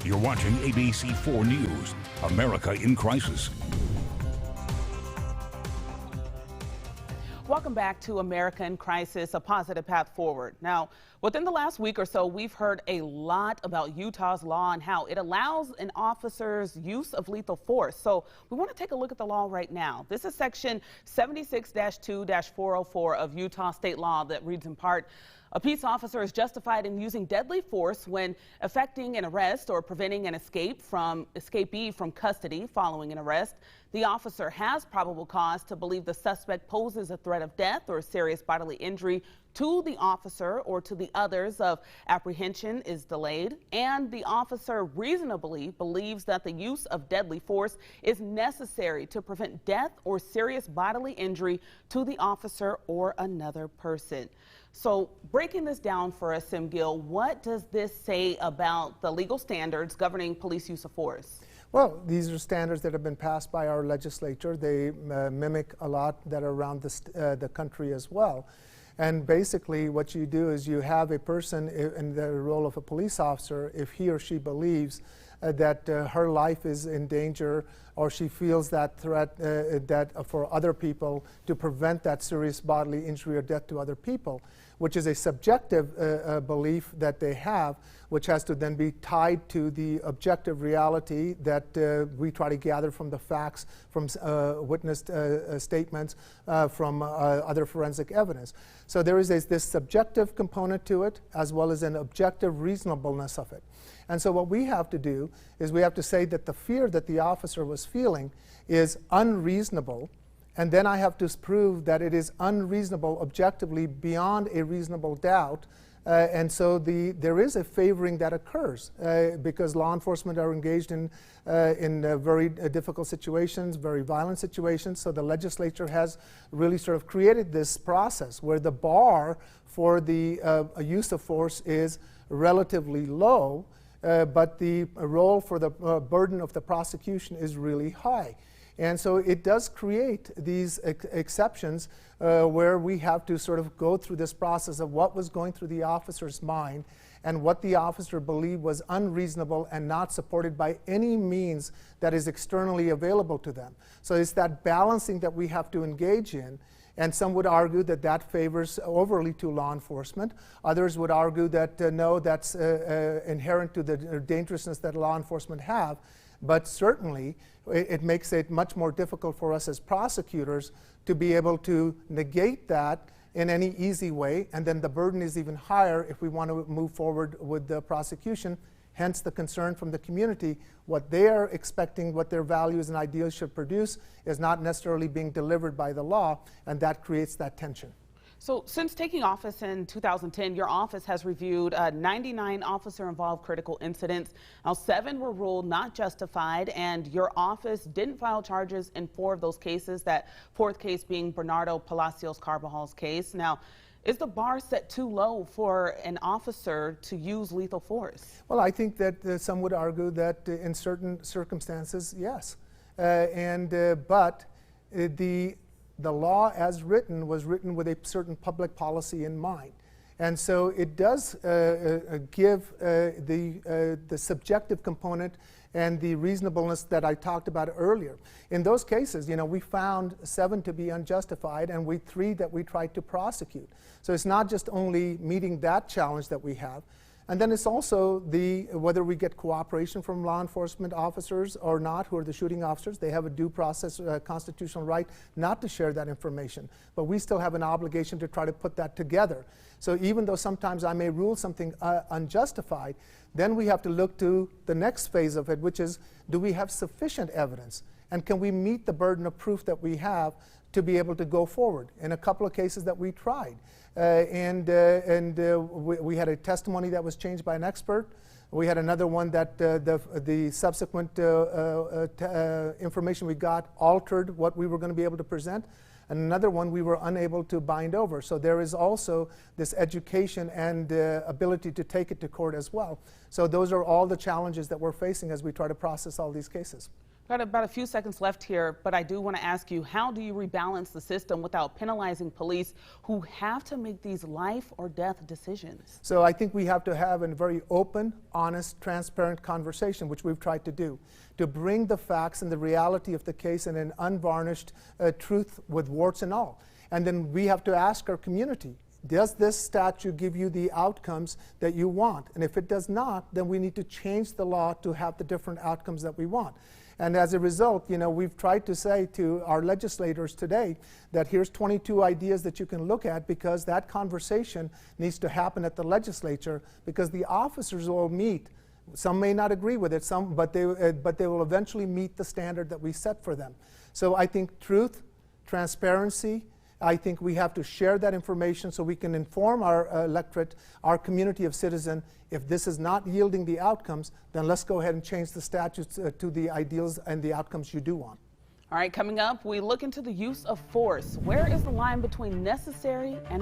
You're watching ABC4 News, America in Crisis. Welcome back to America in Crisis, a positive path forward. Now, within the last week or so, we've heard a lot about Utah's law and how it allows an officer's use of lethal force. So we want to take a look at the law right now. This is section 76-2-404 of Utah state law that reads in part, a peace officer is justified in using deadly force when effecting an arrest or preventing an escapee from custody following an arrest. The officer has probable cause to believe the suspect poses a threat of death or serious bodily injury to the officer or to the others of apprehension is delayed, and the officer reasonably believes that the use of deadly force is necessary to prevent death or serious bodily injury to the officer or another person. So breaking this down for us, Sim Gill, what does this say about the legal standards governing police use of force? Well, these are standards that have been passed by our legislature. They mimic a lot that are around the country as well. And basically what you do is you have a person in the role of a police officer, if he or she believes that her life is in danger or she feels that threat that for other people to prevent that serious bodily injury or death to other people, which is a subjective belief that they have, which has to then be tied to the objective reality that we try to gather from the facts, from witness statements, from other forensic evidence. So there is this subjective component to it, as well as an objective reasonableness of it. And so what we have to do is we have to say that the fear that the officer was feeling is unreasonable, and then I have to prove that it is unreasonable objectively beyond a reasonable doubt. And so there is a favoring that occurs because law enforcement are engaged in very difficult situations, very violent situations. So the legislature has really sort of created this process where the bar for the use of force is relatively low, but the role for the burden of the prosecution is really high. And so it does create these exceptions where we have to sort of go through this process of what was going through the officer's mind and what the officer believed was unreasonable and not supported by any means that is externally available to them. So it's that balancing that we have to engage in. And some would argue that that favors overly to law enforcement. Others would argue that no, that's inherent to the dangerousness that law enforcement have. But certainly, it makes it much more difficult for us as prosecutors to be able to negate that in any easy way, and then the burden is even higher if we want to move forward with the prosecution. Hence the concern from the community. What they are expecting, what their values and ideals should produce is not necessarily being delivered by the law, and that creates that tension. So since taking office in 2010, your office has reviewed 99 officer-involved critical incidents. Now, 7 were ruled not justified, and your office didn't file charges in 4 of those cases, that 4th case being Bernardo Palacios Carvajal's case. Now, is the bar set too low for an officer to use lethal force? Well, I think that some would argue that in certain circumstances, yes. But the law as written was written with a certain public policy in mind. And so it does give the subjective component and the reasonableness that I talked about earlier. In those cases, you know, we found 7 to be unjustified and 3 that we tried to prosecute. So it's not just only meeting that challenge that we have. And then it's also whether we get cooperation from law enforcement officers or not, who are the shooting officers. They have a due process constitutional right not to share that information. But we still have an obligation to try to put that together. So even though sometimes I may rule something unjustified, then we have to look to the next phase of it, which is, do we have sufficient evidence? And can we meet the burden of proof that we have to be able to go forward? In a couple of cases that we tried. We had a testimony that was changed by an expert. We had another one that the subsequent information we got altered what we were going to be able to present. And another one we were unable to bind over. So there is also this education and ability to take it to court as well. So those are all the challenges that we're facing as we try to process all these cases. Got about a few seconds left here, but I do want to ask you, how do you rebalance the system without penalizing police who have to make these life or death decisions? So I think we have to have a very open, honest, transparent conversation, which we've tried to do, to bring the facts and the reality of the case in an unvarnished truth with warts and all. And then we have to ask our community, does this statute give you the outcomes that you want? And if it does not, then we need to change the law to have the different outcomes that we want. And as a result, you know, we've tried to say to our legislators today that here's 22 ideas that you can look at, because that conversation needs to happen at the legislature, because the officers will meet. Some may not agree with it, but they will eventually meet the standard that we set for them. So I think truth, transparency, I think we have to share that information so we can inform our electorate, our community of citizens. If this is not yielding the outcomes, then let's go ahead and change the statutes to the ideals and the outcomes you do want. All right, coming up, we look into the use of force. Where is the line between necessary and